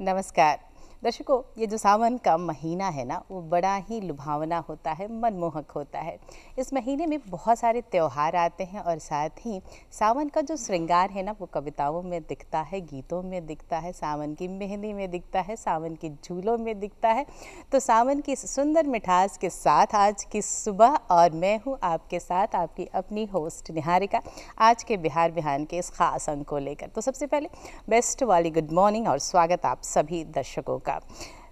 नमस्कार दर्शकों, ये जो सावन का महीना है ना, वो बड़ा ही लुभावना होता है, मनमोहक होता है। इस महीने में बहुत सारे त्यौहार आते हैं और साथ ही सावन का जो श्रृंगार है ना, वो कविताओं में दिखता है, गीतों में दिखता है, सावन की मेहंदी में दिखता है, सावन की झूलों में दिखता है। तो सावन की इस सुंदर मिठास के साथ आज की सुबह और मैं हूँ आपके साथ, आपकी अपनी होस्ट निहारिका, आज के बिहार बिहान के इस खास अंक को लेकर। तो सबसे पहले बेस्ट वाली गुड मॉर्निंग और स्वागत आप सभी दर्शकों का।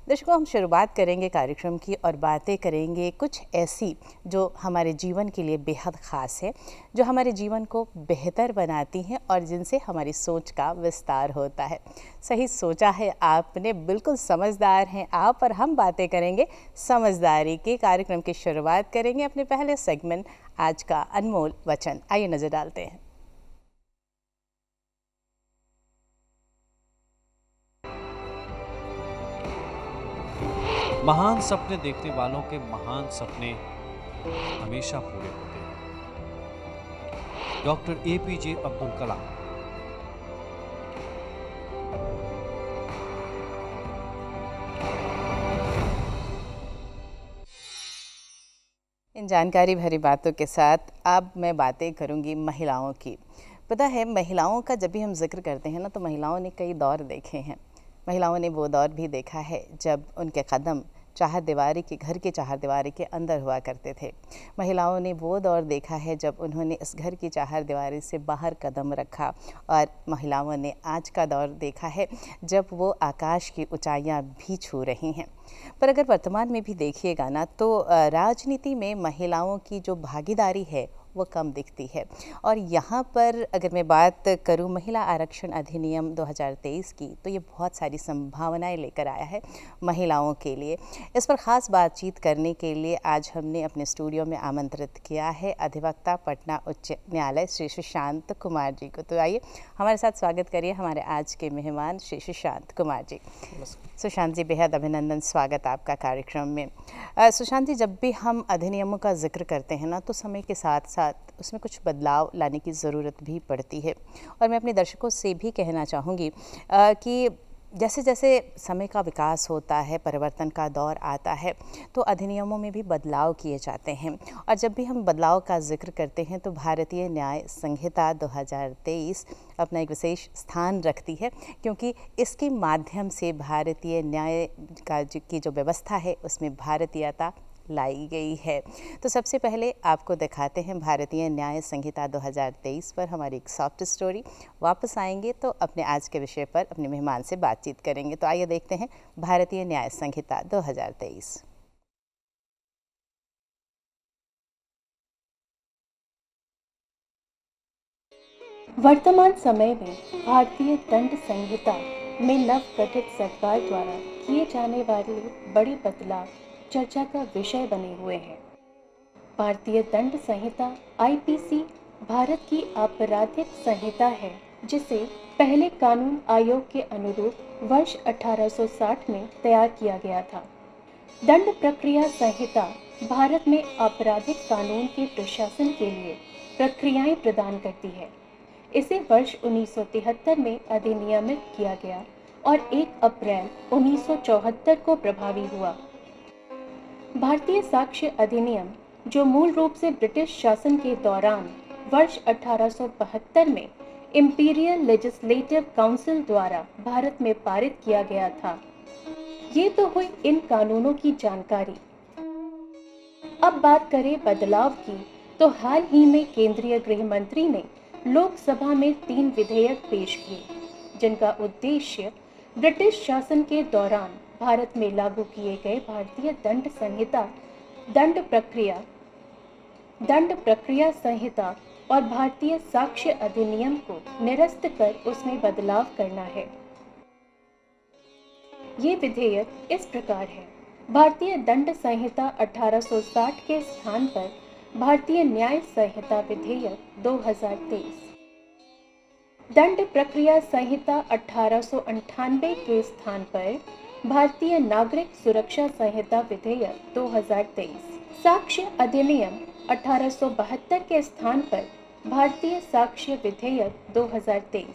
दर्शकों, हम शुरुआत करेंगे कार्यक्रम की और बातें करेंगे कुछ ऐसी जो हमारे जीवन के लिए बेहद ख़ास है, जो हमारे जीवन को बेहतर बनाती हैं और जिनसे हमारी सोच का विस्तार होता है। सही सोचा है आपने, बिल्कुल समझदार हैं आप। और हम बातें करेंगे समझदारी के। कार्यक्रम की शुरुआत करेंगे अपने पहले सेगमेंट आज का अनमोल वचन। आइए नज़र डालते हैं। महान सपने देखने वालों के महान सपने हमेशा पूरे होते हैं। Doctor APJ Abdul Kalam. इन जानकारी भरी बातों के साथ अब मैं बातें करूंगी महिलाओं की। पता है, महिलाओं का जब भी हम जिक्र करते हैं ना, तो महिलाओं ने कई दौर देखे हैं। महिलाओं ने वो दौर भी देखा है जब उनके कदम चारदीवारी के घर के चारदीवारी के अंदर हुआ करते थे। महिलाओं ने वो दौर देखा है जब उन्होंने इस घर की चारदीवारी से बाहर कदम रखा। और महिलाओं ने आज का दौर देखा है जब वो आकाश की ऊंचाइयां भी छू रही हैं। पर अगर वर्तमान में भी देखिएगा ना, तो राजनीति में महिलाओं की जो भागीदारी है वो कम दिखती है। और यहाँ पर अगर मैं बात करूँ महिला आरक्षण अधिनियम 2023 की, तो ये बहुत सारी संभावनाएं लेकर आया है महिलाओं के लिए। इस पर ख़ास बातचीत करने के लिए आज हमने अपने स्टूडियो में आमंत्रित किया है अधिवक्ता पटना उच्च न्यायालय श्री सुशांत कुमार जी को। तो आइए हमारे साथ स्वागत करिए हमारे आज के मेहमान श्री सुशांत कुमार जी। सुशांत जी, बेहद अभिनंदन, स्वागत आपका कार्यक्रम में। सुशांत जी, जब भी हम अधिनियमों का जिक्र करते हैं ना, तो समय के साथ साथ उसमें कुछ बदलाव लाने की ज़रूरत भी पड़ती है। और मैं अपने दर्शकों से भी कहना चाहूँगी कि जैसे जैसे समय का विकास होता है, परिवर्तन का दौर आता है, तो अधिनियमों में भी बदलाव किए जाते हैं। और जब भी हम बदलाव का जिक्र करते हैं तो भारतीय न्याय संहिता 2023 अपना एक विशेष स्थान रखती है, क्योंकि इसके माध्यम से भारतीय न्याय का की जो व्यवस्था है उसमें भारतीयता लाई गई है। तो सबसे पहले आपको दिखाते हैं भारतीय न्याय संहिता 2023 पर हमारी एक सॉफ्ट स्टोरी। वापस आएंगे तो अपने आज के विषय पर अपने मेहमान से बातचीत करेंगे। तो आइए देखते हैं भारतीय न्याय संहिता 2023। वर्तमान समय में भारतीय दंड संहिता में नवगठित सरकार द्वारा किए जाने वाले बड़े बदलाव चर्चा का विषय बने हुए हैं। भारतीय दंड संहिता IPC भारत की आपराधिक संहिता है, जिसे पहले कानून आयोग के अनुरूप वर्ष 1860 में तैयार किया गया था। दंड प्रक्रिया संहिता भारत में आपराधिक कानून के प्रशासन के लिए प्रक्रियाएं प्रदान करती है। इसे वर्ष 1973 में अधिनियमित किया गया और 1 अप्रैल 1974 को प्रभावी हुआ। भारतीय साक्ष्य अधिनियम, जो मूल रूप से ब्रिटिश शासन के दौरान वर्ष 1872 में इंपीरियल लेजिस्लेटिव काउंसिल द्वारा भारत में पारित किया गया था। ये तो हुई इन कानूनों की जानकारी। अब बात करें बदलाव की, तो हाल ही में केंद्रीय गृह मंत्री ने लोकसभा में 3 विधेयक पेश किए, जिनका उद्देश्य ब्रिटिश शासन के दौरान भारत में लागू किए गए भारतीय दंड संहिता, दंड प्रक्रिया संहिता और भारतीय साक्ष्य अधिनियम को निरस्त कर उसमें बदलाव करना है। ये विधेयक इस प्रकार है। भारतीय दंड संहिता 1860 के स्थान पर भारतीय न्याय संहिता विधेयक 2023, दंड प्रक्रिया संहिता 1898 के स्थान पर भारतीय नागरिक सुरक्षा संहिता विधेयक 2023, साक्ष्य अधिनियम 1872 के स्थान पर भारतीय साक्ष्य विधेयक 2023,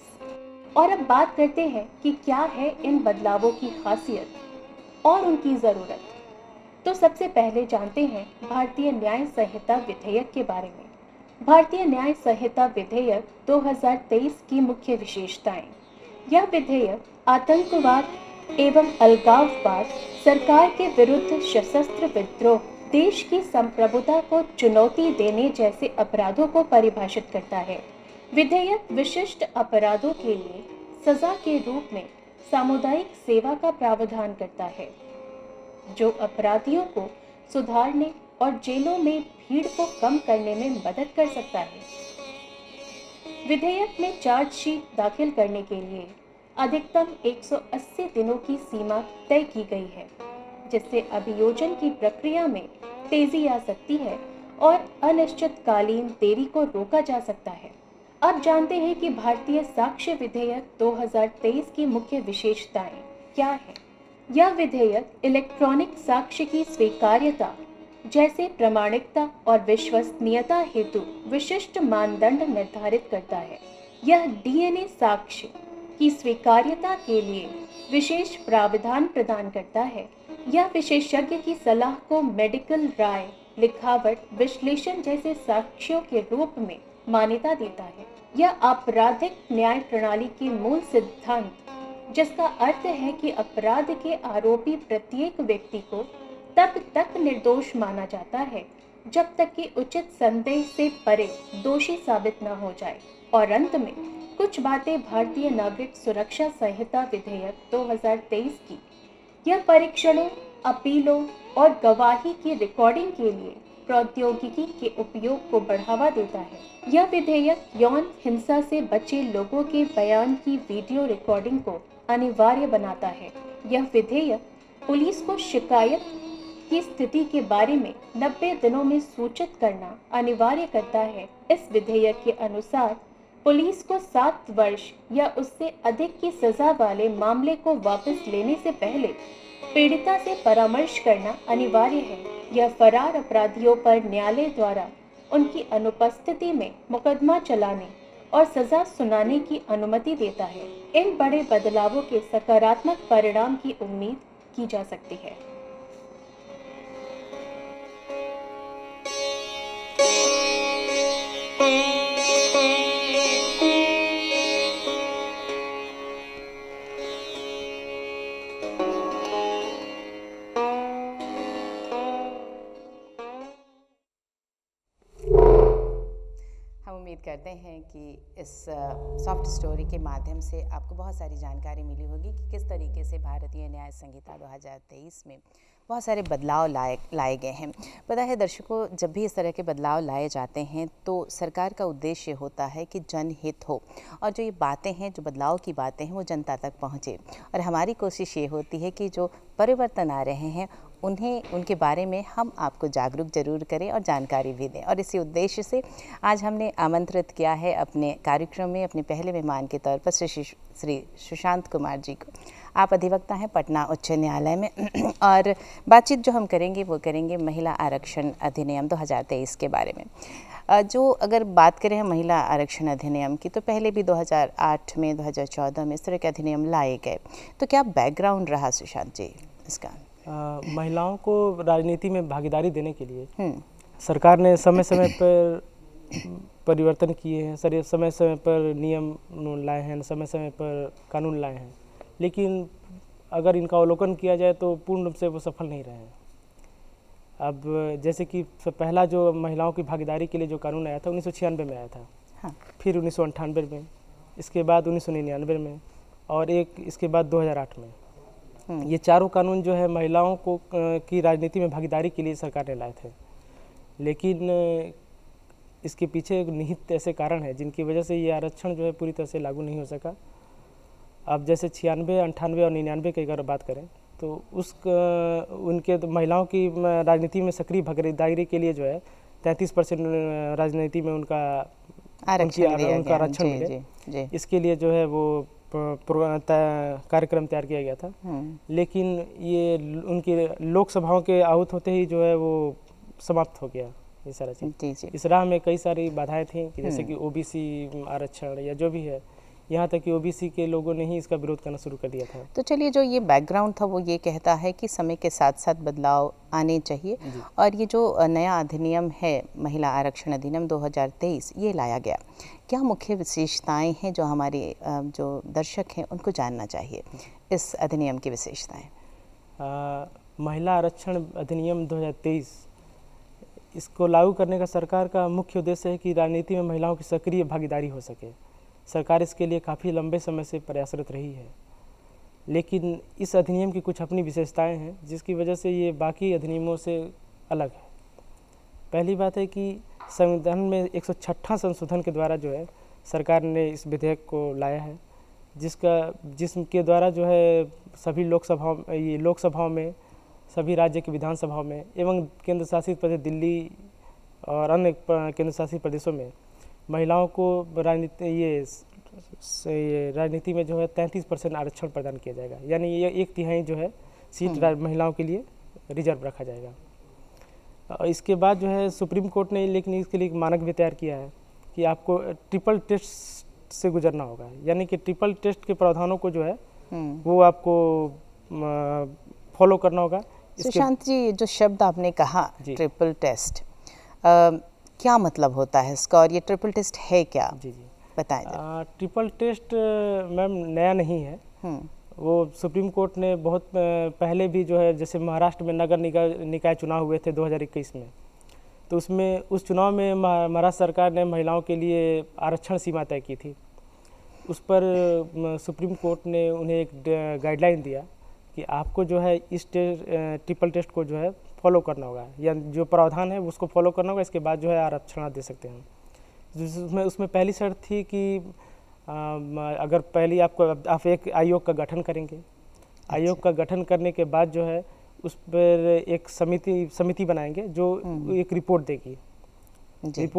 और अब बात करते हैं कि क्या है इन बदलावों की खासियत और उनकी ज़रूरत। तो सबसे पहले जानते हैं भारतीय न्याय संहिता विधेयक के बारे में। भारतीय न्याय संहिता विधेयक 2023 की मुख्य विशेषताएं। यह विधेयक आतंकवाद एवं अलगाववाद, सरकार के विरुद्ध सशस्त्र विद्रोह, देश की संप्रभुता को चुनौती देने जैसे अपराधों को परिभाषित करता है। विधेयक विशिष्ट अपराधों के लिए सजा के रूप में सामुदायिक सेवा का प्रावधान करता है, जो अपराधियों को सुधारने और जेलों में भीड़ को कम करने में मदद कर सकता है। विधेयक में चार्जशीट दाखिल करने के लिए अधिकतम 180 दिनों की सीमा तय की गई है, जिससे अभियोजन की प्रक्रिया में तेजी आ सकती है और अनिश्चितकालीन देरी को रोका जा सकता है। अब जानते हैं कि भारतीय साक्ष्य विधेयक 2023 की मुख्य विशेषताएं क्या है। यह विधेयक इलेक्ट्रॉनिक साक्ष्य की स्वीकार्यता जैसे प्रामाणिकता और विश्वसनीयता हेतु विशिष्ट मानदंड निर्धारित करता है। यह डीएनए साक्ष्य की स्वीकार्यता के लिए विशेष प्रावधान प्रदान करता है। यह विशेषज्ञ की सलाह को मेडिकल राय, लिखावट, विश्लेषण जैसे साक्ष्यों के रूप में मान्यता देता है। यह आपराधिक न्याय प्रणाली की मूल सिद्धांत, जिसका अर्थ है कि अपराध के आरोपी प्रत्येक व्यक्ति को तब तक निर्दोष माना जाता है जब तक कि उचित संदेह से परे दोषी साबित न हो जाए। और अंत में कुछ बातें भारतीय नागरिक सुरक्षा संहिता विधेयक 2023 की। यह परीक्षणों, अपीलों और गवाही की रिकॉर्डिंग के लिए प्रौद्योगिकी के उपयोग को बढ़ावा देता है। यह विधेयक यौन हिंसा से बचे लोगों के बयान की वीडियो रिकॉर्डिंग को अनिवार्य बनाता है। यह विधेयक पुलिस को शिकायत की स्थिति के बारे में 90 दिनों में सूचित करना अनिवार्य करता है। इस विधेयक के अनुसार पुलिस को 7 वर्ष या उससे अधिक की सजा वाले मामले को वापस लेने से पहले पीड़िता से परामर्श करना अनिवार्य है। यह फरार अपराधियों पर न्यायालय द्वारा उनकी अनुपस्थिति में मुकदमा चलाने और सजा सुनाने की अनुमति देता है। इन बड़े बदलावों के सकारात्मक परिणाम की उम्मीद की जा सकती है। उम्मीद करते हैं कि इस सॉफ्ट स्टोरी के माध्यम से आपको बहुत सारी जानकारी मिली होगी कि किस तरीके से भारतीय न्याय संहिता 2023 में बहुत सारे बदलाव लाए गए हैं। पता है दर्शकों, जब भी इस तरह के बदलाव लाए जाते हैं तो सरकार का उद्देश्य होता है कि जनहित हो और जो ये बातें हैं, जो बदलाव की बातें हैं, वो जनता तक पहुँचे। और हमारी कोशिश ये होती है कि जो परिवर्तन आ रहे हैं उनके बारे में हम आपको जागरूक जरूर करें और जानकारी भी दें। और इसी उद्देश्य से आज हमने आमंत्रित किया है अपने कार्यक्रम में अपने पहले मेहमान के तौर पर श्री सुशांत कुमार जी को। आप अधिवक्ता हैं पटना उच्च न्यायालय में और बातचीत जो हम करेंगे वो करेंगे महिला आरक्षण अधिनियम 2023 के बारे में। जो अगर बात करें महिला आरक्षण अधिनियम की, तो पहले भी 2008 में 2014 में इस तरह के अधिनियम लाए गए। तो क्या बैकग्राउंड रहा सुशांत जी इसका? महिलाओं को राजनीति में भागीदारी देने के लिए सरकार ने समय समय पर परिवर्तन किए हैं, समय समय पर नियम लाए हैं, समय समय पर कानून लाए हैं, लेकिन अगर इनका अवलोकन किया जाए तो पूर्ण रूप से वो सफल नहीं रहे हैं। अब जैसे कि पहला जो महिलाओं की भागीदारी के लिए जो कानून आया था 1996 में आया था। हाँ। फिर 1998 में, इसके बाद 1999 में और एक इसके बाद 2008 में। ये चारों कानून जो है महिलाओं को की राजनीति में भागीदारी के लिए सरकार ने लाए थे, लेकिन इसके पीछे एक निहित ऐसे कारण है जिनकी वजह से ये आरक्षण जो है पूरी तरह से लागू नहीं हो सका। अब जैसे 96, 98 और 99 की अगर बात करें तो उनके महिलाओं की राजनीति में सक्रिय भागीदारी के लिए जो है 33% राजनीति में उनका आरक्षण मिले। इसके लिए जो है वो कार्यक्रम तैयार किया गया था, लेकिन ये उनकी लोकसभाओं के आहुत होते ही जो है वो समाप्त हो गया ये सारा चीज़। इस राह में कई सारी बाधाएं थी कि जैसे कि ओबीसी आरक्षण या जो भी है यहाँ तक कि ओबीसी के लोगों ने ही इसका विरोध करना शुरू कर दिया था। तो चलिए, जो ये बैकग्राउंड था वो ये कहता है कि समय के साथ साथ बदलाव आने चाहिए, और ये जो नया अधिनियम है महिला आरक्षण अधिनियम 2023 ये लाया गया, क्या मुख्य विशेषताएं हैं जो हमारे जो दर्शक हैं उनको जानना चाहिए इस अधिनियम की विशेषताएं? महिला आरक्षण अधिनियम 2023 इसको लागू करने का सरकार का मुख्य उद्देश्य है कि राजनीति में महिलाओं की सक्रिय भागीदारी हो सके। सरकार इसके लिए काफ़ी लंबे समय से प्रयासरत रही है, लेकिन इस अधिनियम की कुछ अपनी विशेषताएं हैं जिसकी वजह से ये बाकी अधिनियमों से अलग है। पहली बात है कि संविधान में 106वां संशोधन के द्वारा जो है सरकार ने इस विधेयक को लाया है, जिसके द्वारा जो है सभी लोकसभाओं में, सभी राज्य की विधानसभाओं में एवं केंद्र शासित प्रदेश दिल्ली और अन्य केंद्र शासित प्रदेशों में महिलाओं को राजनीति में जो है 33% आरक्षण प्रदान किया जाएगा। यानी ये 1/3 जो है सीट महिलाओं के लिए रिजर्व रखा जाएगा। और इसके बाद जो है सुप्रीम कोर्ट ने लेकिन इसके लिए एक मानक भी तैयार किया है कि आपको ट्रिपल टेस्ट से गुजरना होगा। यानी कि ट्रिपल टेस्ट के प्रावधानों को जो है वो आपको फॉलो करना होगा। सुशांत जी, जो शब्द आपने कहा ट्रिपल टेस्ट, क्या मतलब होता है इसका, और ये ट्रिपल टेस्ट है क्या? जी बताएं। ट्रिपल टेस्ट मैम नया नहीं है, वो सुप्रीम कोर्ट ने बहुत पहले भी जो है, जैसे महाराष्ट्र में नगर निकाय चुनाव हुए थे 2021 में, तो उस चुनाव में महाराष्ट्र सरकार ने महिलाओं के लिए आरक्षण सीमा तय की थी। उस पर सुप्रीम कोर्ट ने उन्हें एक गाइडलाइन दिया कि आपको जो है इस ट्रिपल टेस्ट को जो है फॉलो करना होगा, या जो प्रावधान है उसको फॉलो करना होगा, इसके बाद जो है आरक्षण दे सकते हैं। उसमें पहली शर्त थी कि अगर पहली आप एक आयोग का गठन करेंगे। आयोग का गठन करने के बाद जो है उस पर एक समिति बनाएंगे जो एक रिपोर्ट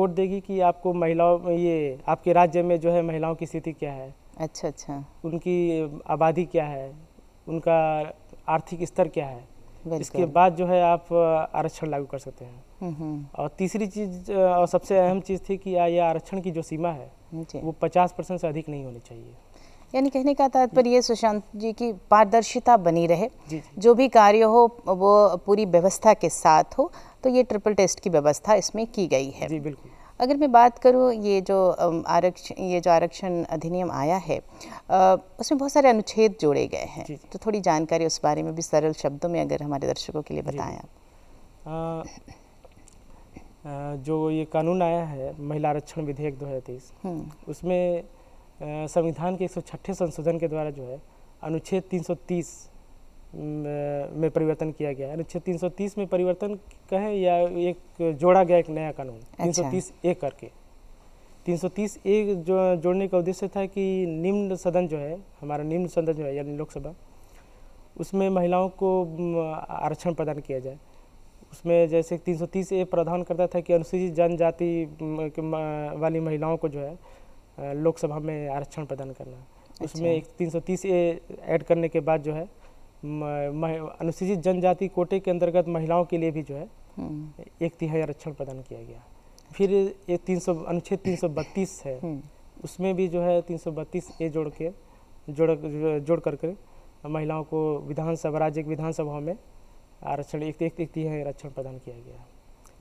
देगी कि आपको आपके राज्य में जो है महिलाओं की स्थिति क्या है, अच्छा, उनकी आबादी क्या है, उनका आर्थिक स्तर क्या है, इसके बाद जो है आप आरक्षण लागू कर सकते हैं। और तीसरी चीज़ और सबसे अहम चीज़ थी कि यह आरक्षण की जो सीमा है वो 50% से अधिक नहीं होनी चाहिए। यानी कहने का तात्पर्य ये सुशांत जी की पारदर्शिता बनी रहे, जो भी कार्य हो वो पूरी व्यवस्था के साथ हो, तो ये ट्रिपल टेस्ट की व्यवस्था इसमें की गई है। जी बिल्कुल। अगर मैं बात करूँ ये जो आरक्षण अधिनियम आया है, उसमें बहुत सारे अनुच्छेद जोड़े गए हैं, तो थोड़ी जानकारी उस बारे में भी सरल शब्दों में अगर हमारे दर्शकों के लिए बताएं आप। जो ये कानून आया है महिला आरक्षण विधेयक 2023, उसमें संविधान के 106वें संशोधन के द्वारा जो है अनुच्छेद 330 में परिवर्तन किया गया है। अनुच्छेद 330 में परिवर्तन कहें या एक जोड़ा गया एक नया कानून 330A करके। 330A जो जोड़ने का उद्देश्य था कि निम्न सदन जो है, हमारा निम्न सदन जो है यानी लोकसभा, उसमें महिलाओं को आरक्षण प्रदान किया जाए। उसमें जैसे 330A प्रावधान करता था कि अनुसूचित जनजाति वाली महिलाओं को जो है लोकसभा में आरक्षण प्रदान करना। उसमें 330A ऐड करने के बाद जो है अनुसूचित जनजाति कोटे के अंतर्गत महिलाओं के लिए भी जो है 1/3 आरक्षण प्रदान किया गया। फिर ये अनुच्छेद 332 है, उसमें भी जो है 332A जोड़ करके महिलाओं को राज्य की विधानसभाओं में आरक्षण 1/3 आरक्षण प्रदान किया गया।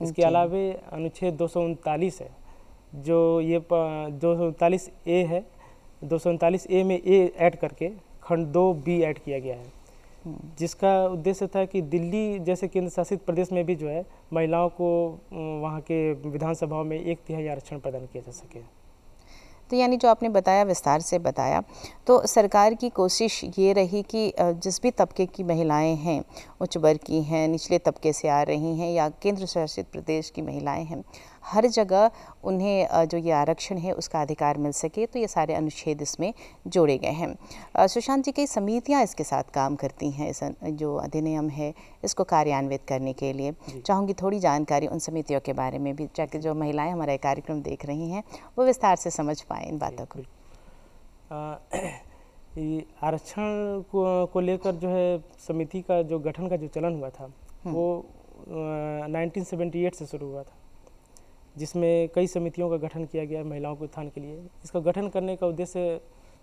इसके अलावा अनुच्छेद 239 है, जो ये 239A है, 239A में A ऐड करके खंड 2B ऐड किया गया है, जिसका उद्देश्य था कि दिल्ली जैसे केंद्र शासित प्रदेश में भी जो है महिलाओं को वहाँ के विधानसभाओं में 1/3 आरक्षण प्रदान किया जा सके। तो यानी जो आपने बताया, विस्तार से बताया, तो सरकार की कोशिश ये रही कि जिस भी तबके की महिलाएं हैं, उच्च वर्ग की हैं, निचले तबके से आ रही हैं या केंद्र शासित प्रदेश की महिलाएं हैं, हर जगह उन्हें जो ये आरक्षण है उसका अधिकार मिल सके, तो ये सारे अनुच्छेद इसमें जोड़े गए हैं। सुशांत जी, कई समितियां इसके साथ काम करती हैं, इस जो अधिनियम है इसको कार्यान्वित करने के लिए। चाहूँगी थोड़ी जानकारी उन समितियों के बारे में भी, ताकि जो महिलाएं हमारा कार्यक्रम देख रही हैं वो विस्तार से समझ पाएँ इन बातों को। आरक्षण को लेकर जो है समिति का जो गठन का जो चलन हुआ था वो 1978 से शुरू हुआ था, जिसमें कई समितियों का गठन किया गया महिलाओं के उत्थान के लिए। इसका गठन करने का उद्देश्य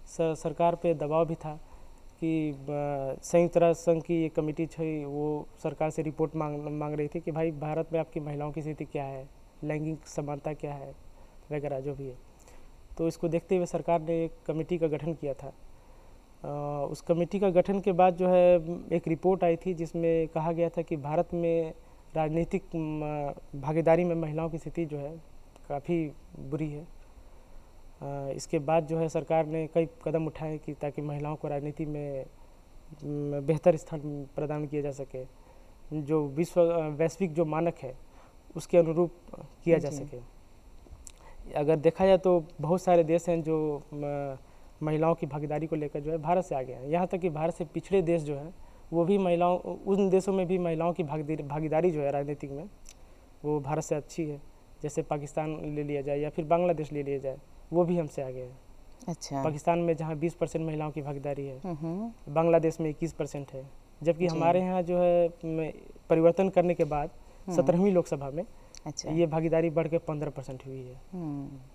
सरकार पे दबाव भी था कि संयुक्त राष्ट्र संघ की ये कमेटी थी, वो सरकार से रिपोर्ट मांग रही थी कि भाई भारत में आपकी महिलाओं की स्थिति क्या है, लैंगिक समानता क्या है वगैरह जो भी है। तो इसको देखते हुए सरकार ने एक कमेटी का गठन किया था। उस कमेटी का गठन के बाद जो है एक रिपोर्ट आई थी जिसमें कहा गया था कि भारत में राजनीतिक भागीदारी में महिलाओं की स्थिति जो है काफ़ी बुरी है। इसके बाद जो है सरकार ने कई कदम उठाए कि ताकि महिलाओं को राजनीति में बेहतर स्थान प्रदान किया जा सके, जो वैश्विक जो मानक है उसके अनुरूप किया जा सके। अगर देखा जाए तो बहुत सारे देश हैं जो महिलाओं की भागीदारी को लेकर जो है भारत से आगे हैं। यहाँ तक कि भारत से पिछड़े देश जो हैं वो भी महिलाओं, उन देशों में भी महिलाओं की भागीदारी जो है राजनीतिक में वो भारत से अच्छी है। जैसे पाकिस्तान ले लिया जाए या फिर बांग्लादेश ले लिया जाए, वो भी हमसे आगे है। अच्छा। पाकिस्तान में जहाँ 20% महिलाओं की भागीदारी है, बांग्लादेश में 21% है, जबकि हमारे यहाँ जो है परिवर्तन करने के बाद 17वीं लोकसभा में ये भागीदारी बढ़ के 15% हुई है,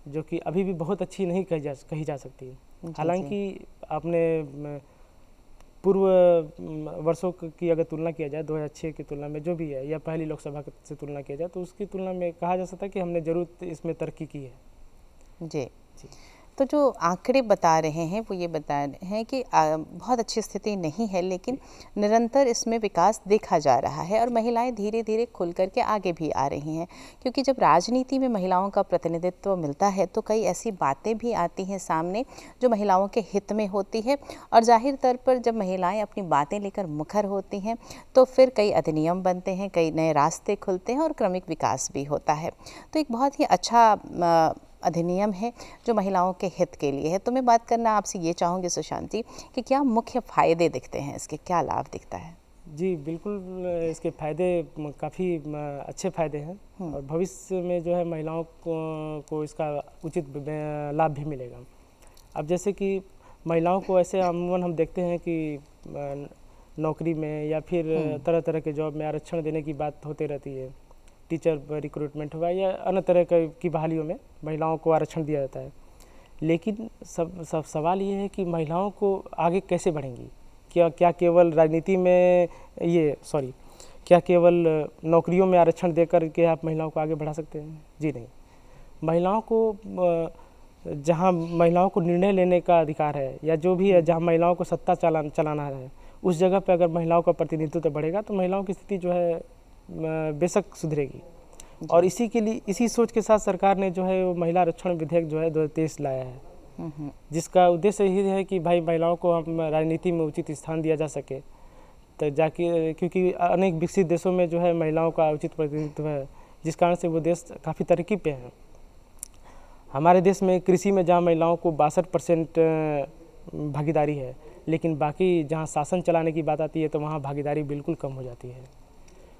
जो कि अभी भी बहुत अच्छी नहीं कही जा सकती है। हालांकि आपने पूर्व वर्षों की अगर तुलना किया जाए 2006 की तुलना में जो भी है, या पहली लोकसभा से तुलना किया जाए, तो उसकी तुलना में कहा जा सकता है कि हमने जरूर इसमें तरक्की की है। जी। तो जो आंकड़े बता रहे हैं वो ये बता रहे हैं कि बहुत अच्छी स्थिति नहीं है, लेकिन निरंतर इसमें विकास देखा जा रहा है और महिलाएं धीरे धीरे खुल करके आगे भी आ रही हैं। क्योंकि जब राजनीति में महिलाओं का प्रतिनिधित्व मिलता है तो कई ऐसी बातें भी आती हैं सामने जो महिलाओं के हित में होती है, और जाहिर तौर पर जब महिलाएं अपनी बातें लेकर मुखर होती हैं तो फिर कई अधिनियम बनते हैं, कई नए रास्ते खुलते हैं और क्रमिक विकास भी होता है। तो एक बहुत ही अच्छा अधिनियम है जो महिलाओं के हित के लिए है। तो मैं बात करना आपसे ये चाहूँगी सुशांत जी कि क्या मुख्य फ़ायदे दिखते हैं, इसके क्या लाभ दिखता है? जी बिल्कुल, इसके फ़ायदे काफ़ी अच्छे फ़ायदे हैं और भविष्य में जो है महिलाओं को इसका उचित लाभ भी मिलेगा। अब जैसे कि महिलाओं को ऐसे अमूमन हम देखते हैं कि नौकरी में या फिर तरह तरह के जॉब में आरक्षण देने की बात होती रहती है। टीचर रिक्रूटमेंट हुआ या अन्य तरह की बहालियों में महिलाओं को आरक्षण दिया जाता है, लेकिन सब सवाल ये है कि महिलाओं को आगे कैसे बढ़ेंगी? क्या केवल राजनीति में क्या केवल नौकरियों में आरक्षण देकर के आप महिलाओं को आगे बढ़ा सकते हैं? जी नहीं। महिलाओं को जहाँ महिलाओं को निर्णय लेने का अधिकार है या जो भी है, जहाँ महिलाओं को सत्ता चलाना है, उस जगह पर अगर महिलाओं का प्रतिनिधित्व बढ़ेगा तो महिलाओं की स्थिति जो है बेशक सुधरेगी। और इसी के लिए, इसी सोच के साथ सरकार ने जो है वो महिला आरक्षण विधेयक जो है 2023 लाया है, जिसका उद्देश्य यही है कि भाई महिलाओं को हम राजनीति में उचित स्थान दिया जा सके। तो जाके क्योंकि अनेक विकसित देशों में जो है महिलाओं का उचित प्रतिनिधित्व है, जिस कारण से वो देश काफ़ी तरक्की पे हैं। हमारे देश में कृषि में जहाँ महिलाओं को 62% भागीदारी है, लेकिन बाकी जहाँ शासन चलाने की बात आती है तो वहाँ भागीदारी बिल्कुल कम हो जाती है।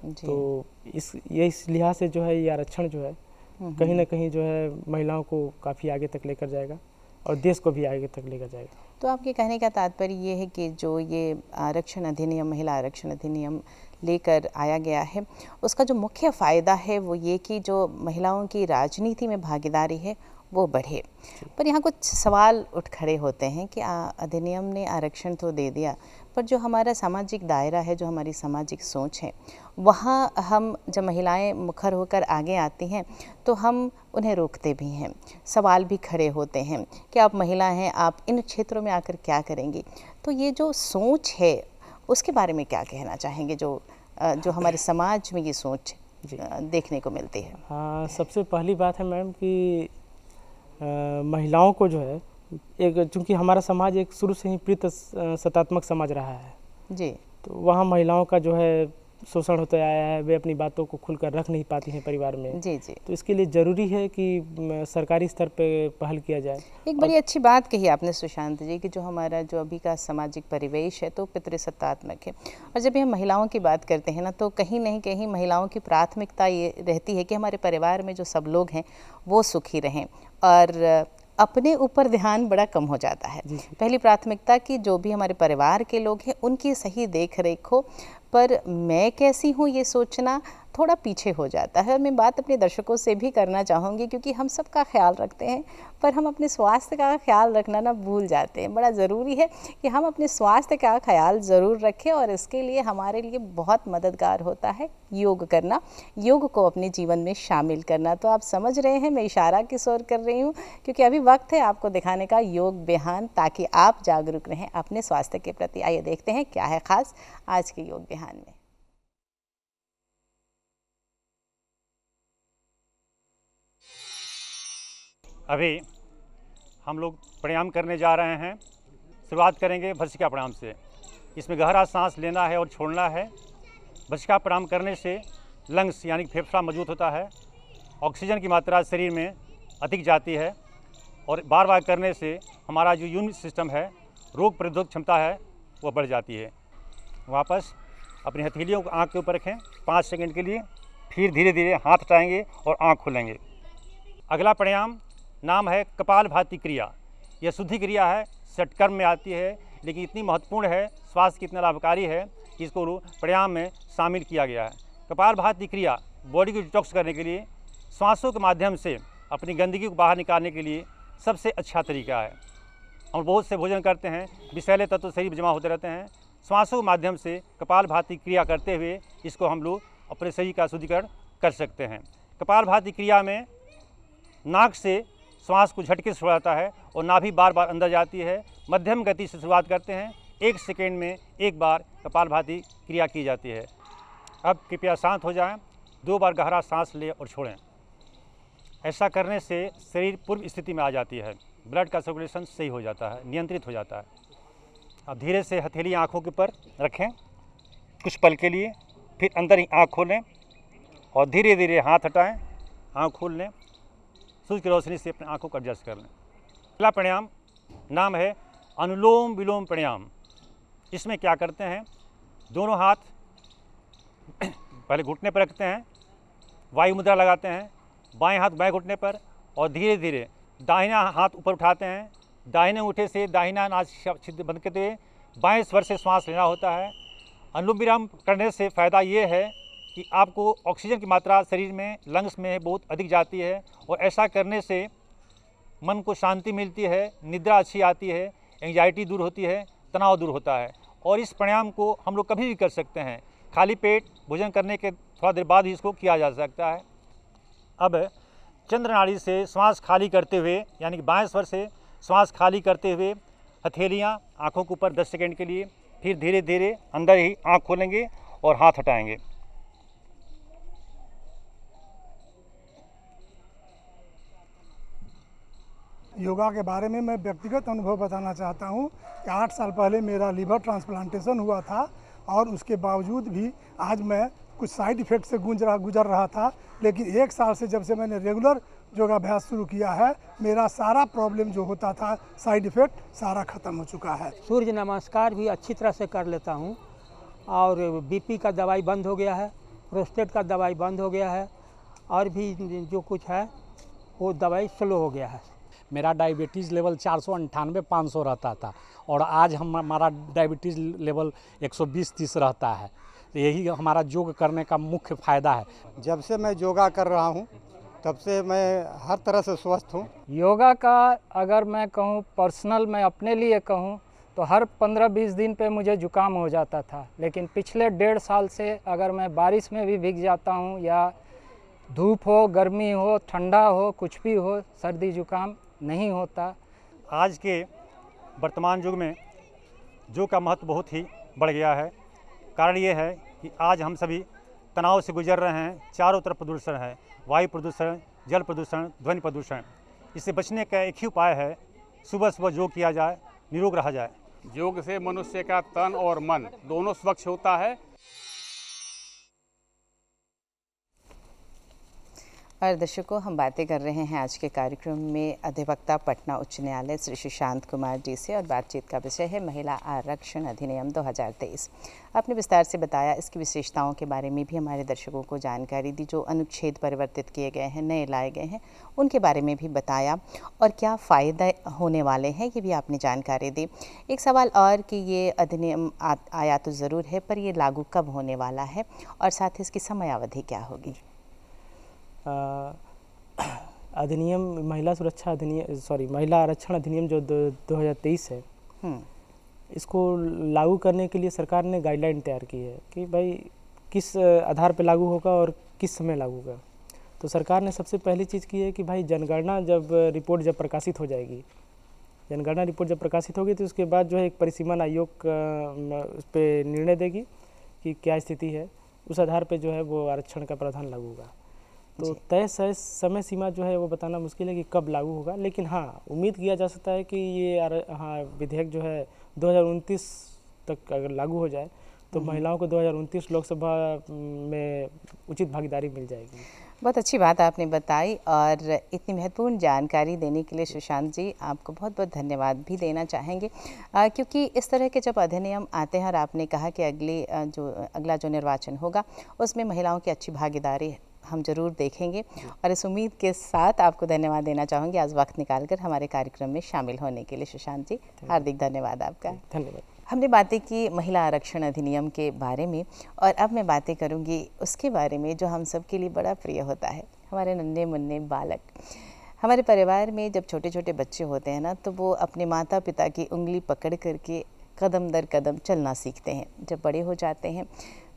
तो इस लिहाज से जो है ये आरक्षण जो है कहीं ना कहीं जो है महिलाओं को काफ़ी आगे तक लेकर जाएगा और देश को भी आगे तक लेकर जाएगा। तो आपके कहने का तात्पर्य ये है कि जो ये आरक्षण अधिनियम, महिला आरक्षण अधिनियम लेकर आया गया है, उसका जो मुख्य फ़ायदा है वो ये कि जो महिलाओं की राजनीति में भागीदारी है वो बढ़े। पर यहाँ कुछ सवाल उठ खड़े होते हैं कि अधिनियम ने आरक्षण तो दे दिया, पर जो हमारा सामाजिक दायरा है, जो हमारी सामाजिक सोच है, वहाँ हम जब महिलाएं मुखर होकर आगे आती हैं तो हम उन्हें रोकते भी हैं। सवाल भी खड़े होते हैं कि आप महिला हैं, आप इन क्षेत्रों में आकर क्या करेंगी? तो ये जो सोच है उसके बारे में क्या कहना चाहेंगे, जो हमारे समाज में ये सोच देखने को मिलती है? हाँ, सबसे पहली बात है मैम कि महिलाओं को जो है चूँकि हमारा समाज एक शुरू से ही सत्तात्मक समाज रहा है जी, तो वहाँ महिलाओं का जो है शोषण होता आया है, वे अपनी बातों को खुलकर रख नहीं पाती हैं परिवार में। जी जी। तो इसके लिए ज़रूरी है कि सरकारी स्तर पे पहल किया जाए। एक बड़ी अच्छी बात कही आपने सुशांत जी कि जो हमारा जो अभी का सामाजिक परिवेश है तो पितृसत्तात्मक है, और जब हम महिलाओं की बात करते हैं ना तो कहीं नहीं कहीं महिलाओं की प्राथमिकता ये रहती है कि हमारे परिवार में जो सब लोग हैं वो सुखी रहें, और अपने ऊपर ध्यान बड़ा कम हो जाता है। पहली प्राथमिकता कि जो भी हमारे परिवार के लोग हैं उनकी सही देख रेख हो, पर मैं कैसी हूँ ये सोचना थोड़ा पीछे हो जाता है। और मैं बात अपने दर्शकों से भी करना चाहूँगी, क्योंकि हम सब का ख्याल रखते हैं पर हम अपने स्वास्थ्य का ख्याल रखना ना भूल जाते हैं। बड़ा ज़रूरी है कि हम अपने स्वास्थ्य का ख्याल ज़रूर रखें, और इसके लिए हमारे लिए बहुत मददगार होता है योग करना, योग को अपने जीवन में शामिल करना। तो आप समझ रहे हैं मैं इशारा किस ओर कर रही हूँ, क्योंकि अभी वक्त है आपको दिखाने का योग बिहान, ताकि आप जागरूक रहें अपने स्वास्थ्य के प्रति। आइए देखते हैं क्या है खास आज के योग बिहान में। अभी हम लोग प्राणायाम करने जा रहे हैं। शुरुआत करेंगे भस्त्रिका प्राणायाम से। इसमें गहरा सांस लेना है और छोड़ना है। भस्त्रिका प्राणायाम करने से लंग्स यानी कि फेफड़ा मजबूत होता है, ऑक्सीजन की मात्रा शरीर में अधिक जाती है, और बार बार करने से हमारा जो इम्यून सिस्टम है, रोग प्रतिरोधक क्षमता है, वो बढ़ जाती है। वापस अपनी हथेलियों को आँख के ऊपर रखें 5 सेकंड के लिए, फिर धीरे धीरे हाथ हटाएंगे और आँख खोलेंगे। अगला प्राणायाम नाम है कपालभाति क्रिया। यह शुद्धि क्रिया है, षटकर्म में आती है, लेकिन इतनी महत्वपूर्ण है, स्वास्थ्य की इतना लाभकारी है कि इसको प्राणायाम में शामिल किया गया है। कपालभाति क्रिया बॉडी को डिटॉक्स करने के लिए, श्वासों के माध्यम से अपनी गंदगी को बाहर निकालने के लिए सबसे अच्छा तरीका है। हम बहुत से भोजन करते हैं, विषैले तत्व शरीर में जमा होते रहते हैं। श्वासों के माध्यम से कपालभाति क्रिया करते हुए इसको हम लोग अपने शरीर का शुद्धिकरण कर सकते हैं। कपालभाति क्रिया में नाक से श्वास को झटके से छोड़ाता है और नाभि बार बार अंदर जाती है। मध्यम गति से शुरुआत करते हैं, 1 सेकेंड में 1 बार कपालभाति क्रिया की जाती है। अब कृपया शांत हो जाएं, 2 बार गहरा सांस लें और छोड़ें। ऐसा करने से शरीर पूर्व स्थिति में आ जाती है, ब्लड का सर्कुलेशन सही हो जाता है, नियंत्रित हो जाता है। अब धीरे से हथेली आँखों के ऊपर रखें कुछ पल के लिए, फिर अंदर ही आँख खोलें और धीरे धीरे हाथ हटाएं, आँख खोल लें, सूर्य की रोशनी से अपने आँखों को एडजस्ट कर लें। अगला प्राणायाम नाम है अनुलोम विलोम प्राणायाम। इसमें क्या करते हैं, दोनों हाथ पहले घुटने पर रखते हैं, वायु मुद्रा लगाते हैं, बाएं हाथ बाएं घुटने पर, और धीरे धीरे दाहिना हाथ ऊपर उठाते हैं। दाहिने अंगूठे से दाहिना नाक छिद्र बंद करते हुए बाएं स्वर से श्वास लेना होता है। अनुलोम विलोम करने से फ़ायदा ये है कि आपको ऑक्सीजन की मात्रा शरीर में, लंग्स में बहुत अधिक जाती है, और ऐसा करने से मन को शांति मिलती है, निद्रा अच्छी आती है, एंजाइटी दूर होती है, तनाव दूर होता है। और इस प्राणायाम को हम लोग कभी भी कर सकते हैं, खाली पेट भोजन करने के थोड़ा देर बाद ही इसको किया जा सकता है। अब चंद्र नाड़ी से श्वास खाली करते हुए, यानी कि बाएं स्वर से श्वास खाली करते हुए हथेलियां आँखों के ऊपर 10 सेकंड के लिए, फिर धीरे धीरे अंदर ही आँख खोलेंगे और हाथ हटाएंगे। योगा के बारे में मैं व्यक्तिगत अनुभव बताना चाहता हूँ कि 8 साल पहले मेरा लीवर ट्रांसप्लांटेशन हुआ था, और उसके बावजूद भी आज मैं कुछ साइड इफ़ेक्ट से गुजर रहा था। लेकिन 1 साल से जब से मैंने रेगुलर योगाभ्यास शुरू किया है, मेरा सारा प्रॉब्लम जो होता था, साइड इफ़ेक्ट सारा ख़त्म हो चुका है। सूर्य नमस्कार भी अच्छी तरह से कर लेता हूँ, और बीपी का दवाई बंद हो गया है, प्रोस्टेट का दवाई बंद हो गया है, और भी जो कुछ है वो दवाई स्लो हो गया है। मेरा डायबिटीज़ लेवल 498-500 रहता था, और आज हमारा डायबिटीज़ लेवल 120-30 रहता है। यही हमारा योग करने का मुख्य फ़ायदा है। जब से मैं योगा कर रहा हूँ तब से मैं हर तरह से स्वस्थ हूँ। योगा का अगर मैं कहूँ पर्सनल, मैं अपने लिए कहूँ तो हर 15-20 दिन पे मुझे जुकाम हो जाता था, लेकिन पिछले 1.5 साल से अगर मैं बारिश में भी भीग जाता हूँ, या धूप हो, गर्मी हो, ठंडा हो, कुछ भी हो, सर्दी जुकाम नहीं होता। आज के वर्तमान युग में योग का महत्व बहुत ही बढ़ गया है। कारण ये है कि आज हम सभी तनाव से गुजर रहे हैं। चारों तरफ प्रदूषण है, वायु प्रदूषण, जल प्रदूषण, ध्वनि प्रदूषण। इससे बचने का एक ही उपाय है, सुबह सुबह योग किया जाए, निरोग रहा जाए। योग से मनुष्य का तन और मन दोनों स्वच्छ होता है। और दर्शकों, हम बातें कर रहे हैं आज के कार्यक्रम में अधिवक्ता पटना उच्च न्यायालय श्री सुशांत कुमार जी से और बातचीत का विषय है महिला आरक्षण अधिनियम 2023। आपने विस्तार से बताया, इसकी विशेषताओं के बारे में भी हमारे दर्शकों को जानकारी दी। जो अनुच्छेद परिवर्तित किए गए हैं, नए लाए गए हैं, उनके बारे में भी बताया और क्या फ़ायदे होने वाले हैं ये भी आपने जानकारी दी। एक सवाल और कि ये अधिनियम आया तो ज़रूर है, पर ये लागू कब होने वाला है और साथ ही इसकी समयावधि क्या होगी? अधिनियम महिला आरक्षण अधिनियम जो 2023 है, इसको लागू करने के लिए सरकार ने गाइडलाइन तैयार की है कि भाई किस आधार पर लागू होगा और किस समय लागू होगा। तो सरकार ने सबसे पहली चीज़ की है कि भाई जनगणना रिपोर्ट जब प्रकाशित हो जाएगी, जनगणना रिपोर्ट जब प्रकाशित होगी तो उसके बाद जो है एक परिसीमन आयोग उस पर निर्णय देगी कि क्या स्थिति है। उस आधार पर जो है वो आरक्षण का प्रावधान लागू होगा। तो तय समय सीमा जो है वो बताना मुश्किल है कि कब लागू होगा, लेकिन हाँ, उम्मीद किया जा सकता है कि ये विधेयक जो है 2029 तक अगर लागू हो जाए तो महिलाओं को 2029 लोकसभा में उचित भागीदारी मिल जाएगी। बहुत अच्छी बात आपने बताई और इतनी महत्वपूर्ण जानकारी देने के लिए सुशांत जी आपको बहुत बहुत धन्यवाद भी देना चाहेंगे, क्योंकि इस तरह के जब अधिनियम आते हैं और आपने कहा कि अगला जो निर्वाचन होगा उसमें महिलाओं की अच्छी भागीदारी हम जरूर देखेंगे। और इस उम्मीद के साथ आपको धन्यवाद देना चाहूँगी आज वक्त निकालकर हमारे कार्यक्रम में शामिल होने के लिए। सुशांत जी, हार्दिक धन्यवाद आपका। धन्यवाद। हमने बातें की महिला आरक्षण अधिनियम के बारे में और अब मैं बातें करूंगी उसके बारे में जो हम सब के लिए बड़ा प्रिय होता है, हमारे नन्हे मुन्ने बालक। हमारे परिवार में जब छोटे छोटे बच्चे होते हैं ना, तो वो अपने माता पिता की उंगली पकड़ करके कदम दर कदम चलना सीखते हैं। जब बड़े हो जाते हैं,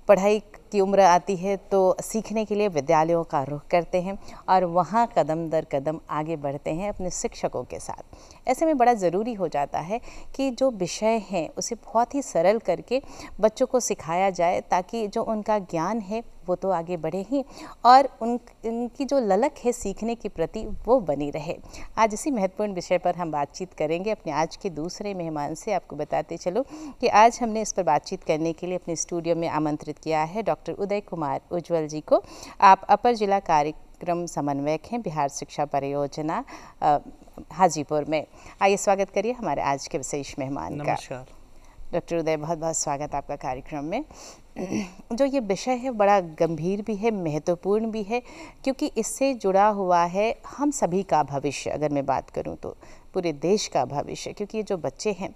पढ़ाई की उम्र आती है, तो सीखने के लिए विद्यालयों का रुख करते हैं और वहाँ कदम दर कदम आगे बढ़ते हैं अपने शिक्षकों के साथ। ऐसे में बड़ा ज़रूरी हो जाता है कि जो विषय हैं उसे बहुत ही सरल करके बच्चों को सिखाया जाए, ताकि जो उनका ज्ञान है वो तो आगे बढ़े ही और उनकी जो ललक है सीखने के प्रति वो बनी रहे। आज इसी महत्वपूर्ण विषय पर हम बातचीत करेंगे अपने आज के दूसरे मेहमान से। आपको बताते चलो कि आज हमने इस पर बातचीत करने के लिए अपने स्टूडियो में आमंत्रित किया है डॉक्टर उदय कुमार उज्ज्वल जी को। आप अपर जिला कार्यक्रम समन्वयक हैं बिहार शिक्षा परियोजना हाजीपुर में। आइए स्वागत करिए हमारे आज के विशेष मेहमान का। नमस्कार डॉक्टर उदय, बहुत बहुत स्वागत आपका कार्यक्रम में। जो ये विषय है बड़ा गंभीर भी है, महत्वपूर्ण भी है, क्योंकि इससे जुड़ा हुआ है हम सभी का भविष्य। अगर मैं बात करूं तो पूरे देश का भविष्य, क्योंकि ये जो बच्चे हैं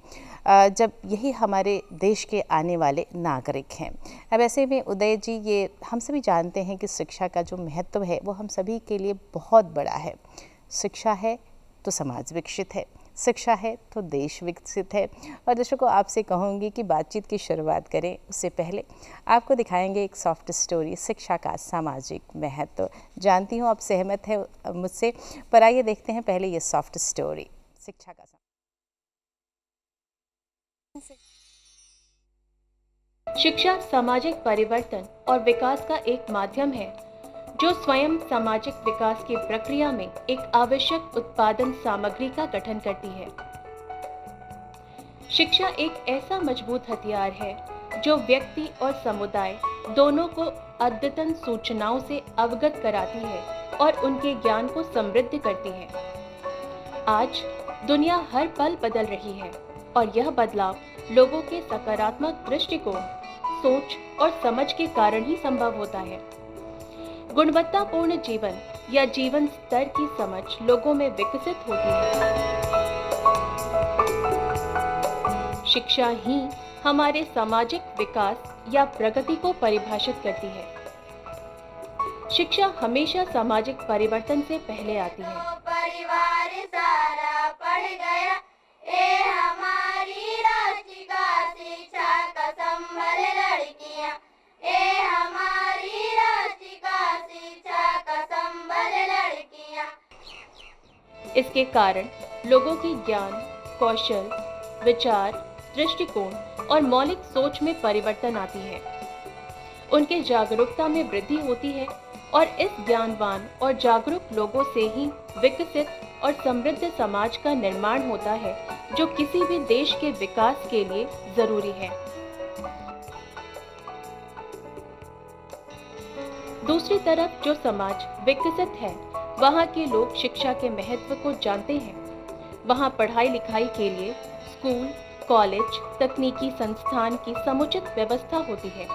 जब यही हमारे देश के आने वाले नागरिक हैं। अब ऐसे में उदय जी, ये हम सभी जानते हैं कि शिक्षा का जो महत्व है वो हम सभी के लिए बहुत बड़ा है। शिक्षा है तो समाज विकसित है, शिक्षा है तो देश विकसित है। और दर्शकों, आपसे कहूँगी कि बातचीत की शुरुआत करें उससे पहले आपको दिखाएंगे एक सॉफ्ट स्टोरी, शिक्षा का सामाजिक महत्व। जानती हूँ आप सहमत हैं मुझसे, पर आइए देखते हैं पहले ये सॉफ्ट स्टोरी, शिक्षा का। शिक्षा सामाजिक परिवर्तन और विकास का एक माध्यम है जो स्वयं सामाजिक विकास की प्रक्रिया में एक आवश्यक उत्पादन सामग्री का गठन करती है। शिक्षा एक ऐसा मजबूत हथियार है जो व्यक्ति और समुदाय दोनों को अद्यतन सूचनाओं से अवगत कराती है और उनके ज्ञान को समृद्ध करती है। आज दुनिया हर पल बदल रही है और यह बदलाव लोगों के सकारात्मक दृष्टिकोण, सोच और समझ के कारण ही संभव होता है। गुणवत्तापूर्ण जीवन या जीवन स्तर की समझ लोगों में विकसित होती है। शिक्षा ही हमारे सामाजिक विकास या प्रगति को परिभाषित करती है। शिक्षा हमेशा सामाजिक परिवर्तन से पहले आती है। परिवार सारा पढ़ गया, ए हमारी राष्ट्र का शिक्षा का संभल लड़कियां, ए हमारी राष्ट्र का शिक्षा का संभल लड़कियां। इसके कारण लोगों की ज्ञान, कौशल, विचार, दृष्टिकोण और मौलिक सोच में परिवर्तन आती है। उनके जागरूकता में वृद्धि होती है और इस ज्ञानवान और जागरूक लोगों से ही विकसित और समृद्ध समाज का निर्माण होता है, जो किसी भी देश के विकास के लिए जरूरी है। दूसरी तरफ जो समाज विकसित है, वहाँ के लोग शिक्षा के महत्व को जानते हैं। वहाँ पढ़ाई लिखाई के लिए स्कूल, कॉलेज, तकनीकी संस्थान की समुचित व्यवस्था होती है।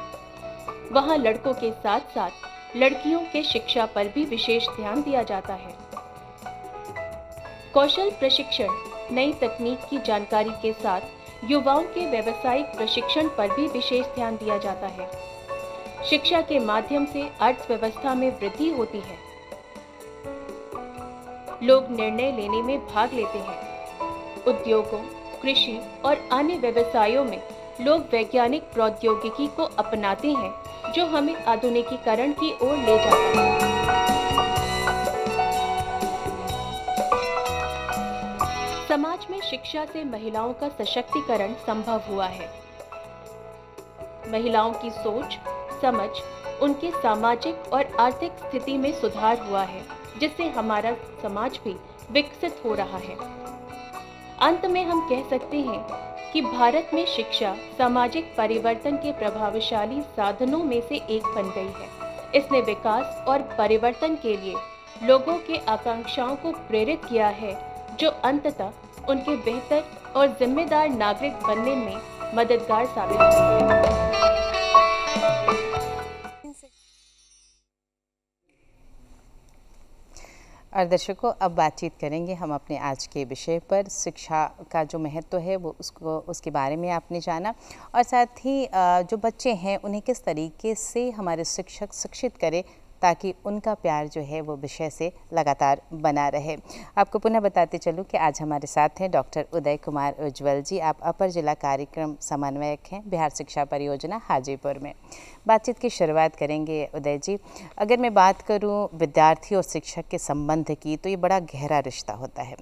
वहाँ लड़कों के साथ साथ लड़कियों के शिक्षा पर भी विशेष ध्यान दिया जाता है। कौशल प्रशिक्षण, नई तकनीक की जानकारी के साथ युवाओं के व्यावसायिक प्रशिक्षण पर भी विशेष ध्यान दिया जाता है। शिक्षा के माध्यम से अर्थव्यवस्था में वृद्धि होती है। लोग निर्णय लेने में भाग लेते हैं। उद्योगों, कृषि और अन्य व्यवसायों में लोग वैज्ञानिक प्रौद्योगिकी को अपनाते हैं, जो हमें आधुनिकीकरण की ओर ले जाता है। समाज में शिक्षा से महिलाओं का सशक्तिकरण संभव हुआ है। महिलाओं की सोच, समझ, उनके सामाजिक और आर्थिक स्थिति में सुधार हुआ है, जिससे हमारा समाज भी विकसित हो रहा है। अंत में हम कह सकते हैं कि भारत में शिक्षा सामाजिक परिवर्तन के प्रभावशाली साधनों में से एक बन गई है। इसने विकास और परिवर्तन के लिए लोगों के आकांक्षाओं को प्रेरित किया है, जो अंततः उनके बेहतर और जिम्मेदार नागरिक बनने में मददगार साबित होती है। और दर्शकों, अब बातचीत करेंगे हम अपने आज के विषय पर। शिक्षा का जो महत्व है वो उसके बारे में आपने जाना, और साथ ही जो बच्चे हैं उन्हें किस तरीके से हमारे शिक्षक शिक्षित करें ताकि उनका प्यार जो है वो विषय से लगातार बना रहे। आपको पुनः बताते चलूँ कि आज हमारे साथ हैं डॉक्टर उदय कुमार उज्ज्वल जी। आप अपर जिला कार्यक्रम समन्वयक हैं बिहार शिक्षा परियोजना हाजीपुर में। बातचीत की शुरुआत करेंगे उदय जी। अगर मैं बात करूं विद्यार्थी और शिक्षक के संबंध की, तो ये बड़ा गहरा रिश्ता होता है,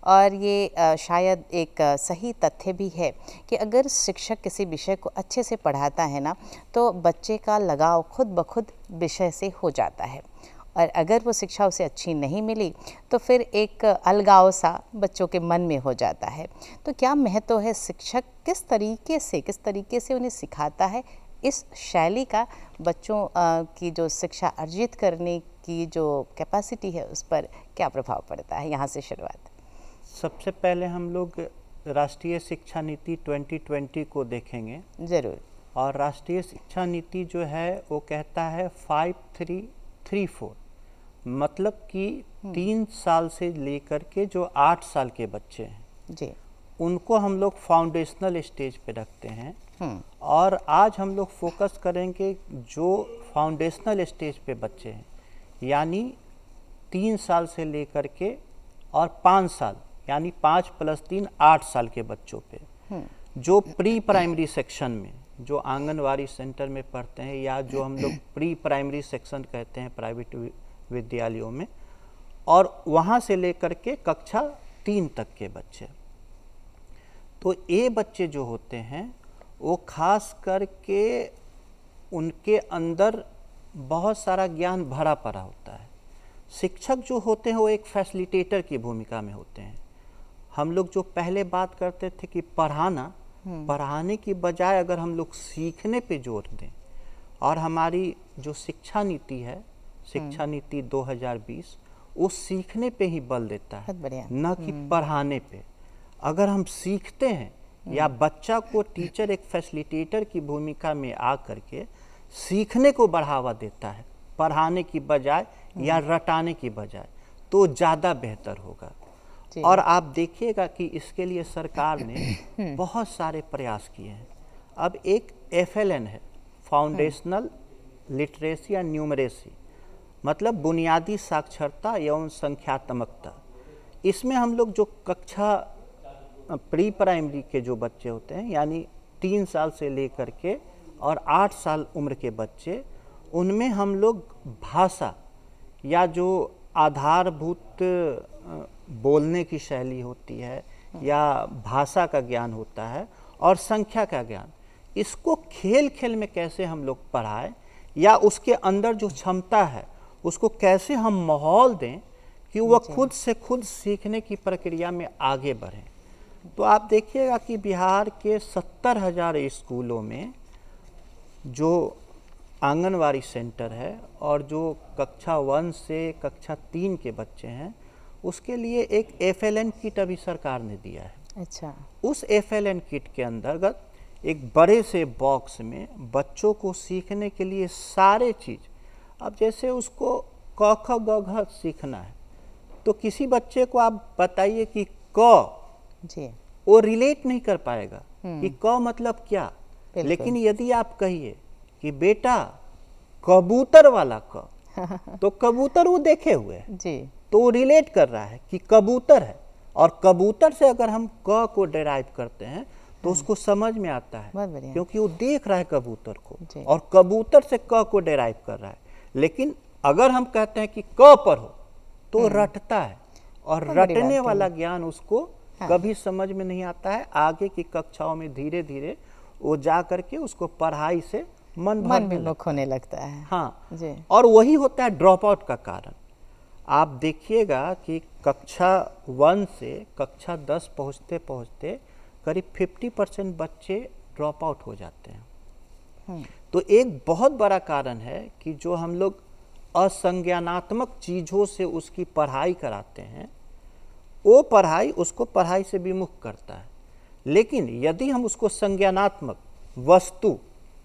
और ये शायद एक सही तथ्य भी है कि अगर शिक्षक किसी विषय को अच्छे से पढ़ाता है ना, तो बच्चे का लगाव खुद ब खुद विषय से हो जाता है। और अगर वो शिक्षा उसे अच्छी नहीं मिली तो फिर एक अलगाव सा बच्चों के मन में हो जाता है। तो क्या महत्व है शिक्षक किस तरीके से उन्हें सिखाता है, इस शैली का बच्चों की जो शिक्षा अर्जित करने की जो कैपेसिटी है उस पर क्या प्रभाव पड़ता है? यहाँ से शुरुआत। सबसे पहले हम लोग राष्ट्रीय शिक्षा नीति 2020 को देखेंगे। ज़रूर। और राष्ट्रीय शिक्षा नीति जो है वो कहता है 5334, मतलब कि 3 साल से लेकर के जो 8 साल के बच्चे हैं जी, उनको हम लोग फाउंडेशनल स्टेज पे रखते हैं। और आज हम लोग फोकस करेंगे जो फाउंडेशनल स्टेज पे बच्चे हैं, यानी 3 साल से लेकर के और 5 साल, यानी 5 + 3 8 साल के बच्चों पे, जो प्री प्राइमरी सेक्शन में, जो आंगनवाड़ी सेंटर में पढ़ते हैं, या जो हम लोग प्री प्राइमरी सेक्शन कहते हैं प्राइवेट विद्यालयों में, और वहाँ से लेकर के कक्षा 3 तक के बच्चे। तो ये बच्चे जो होते हैं वो खास करके उनके अंदर बहुत सारा ज्ञान भरा पड़ा होता है। शिक्षक जो होते हैं वो एक फैसिलिटेटर की भूमिका में होते हैं। हम लोग जो पहले बात करते थे कि पढ़ाने की बजाय अगर हम लोग सीखने पे जोर दें, और हमारी जो शिक्षा नीति है, शिक्षा नीति 2020, वो सीखने पे ही बल देता है, न कि पढ़ाने पे। अगर हम सीखते हैं, या बच्चा को टीचर एक फैसिलिटेटर की भूमिका में आ करके सीखने को बढ़ावा देता है पढ़ाने की बजाय या रटाने की बजाय, तो ज़्यादा बेहतर होगा। और आप देखिएगा कि इसके लिए सरकार ने बहुत सारे प्रयास किए हैं। अब एक FLN है, फाउंडेशनल लिटरेसी एंड न्यूमरेसी, मतलब बुनियादी साक्षरता एवं संख्यात्मकता। इसमें हम लोग जो कक्षा प्री प्राइमरी के जो बच्चे होते हैं, यानी 3 साल से लेकर के और 8 साल उम्र के बच्चे, उनमें हम लोग भाषा या जो आधारभूत बोलने की शैली होती है, या भाषा का ज्ञान होता है, और संख्या का ज्ञान, इसको खेल खेल में कैसे हम लोग पढ़ाएं, या उसके अंदर जो क्षमता है उसको कैसे हम माहौल दें कि वह खुद से खुद सीखने की प्रक्रिया में आगे बढ़ें। तो आप देखिएगा कि बिहार के 70,000 स्कूलों में जो आंगनवाड़ी सेंटर है और जो कक्षा 1 से कक्षा 3 के बच्चे हैं उसके लिए एक FLN किट अभी सरकार ने दिया है। अच्छा। उस FLN किट के अंतर्गत एक बड़े से बॉक्स में बच्चों को सीखने के लिए सारे चीज़, अब जैसे उसको क ख ग घ सीखना है तो किसी बच्चे को आप बताइए कि क जी वो रिलेट नहीं कर पाएगा कि क मतलब क्या। लेकिन यदि आप कहिए कि बेटा कबूतर वाला क तो कबूतर वो देखे हुए है जी, तो वो रिलेट कर रहा है कि कबूतर है। और कबूतर से अगर हम क को डेराइव करते हैं तो उसको समझ में आता है बहुत बढ़िया। क्योंकि वो देख रहा है कबूतर को जी। और कबूतर से क को डेराइव कर रहा है। लेकिन अगर हम कहते हैं कि क पढ़ो तो रटता है और बहुत बड़ी रटने बात वाला है। ज्ञान उसको कभी समझ में नहीं आता है। आगे की कक्षाओं में धीरे धीरे वो जा करके उसको पढ़ाई से मन विमुख होने लगता है। हाँ जी। और वही होता है ड्रॉप आउट का कारण। आप देखिएगा कि कक्षा 1 से कक्षा 10 पहुँचते पहुँचते करीब 50% बच्चे ड्रॉप आउट हो जाते हैं। तो एक बहुत बड़ा कारण है कि जो हम लोग असंज्ञानात्मक चीज़ों से उसकी पढ़ाई कराते हैं वो पढ़ाई उसको पढ़ाई से विमुख करता है। लेकिन यदि हम उसको संज्ञानात्मक वस्तु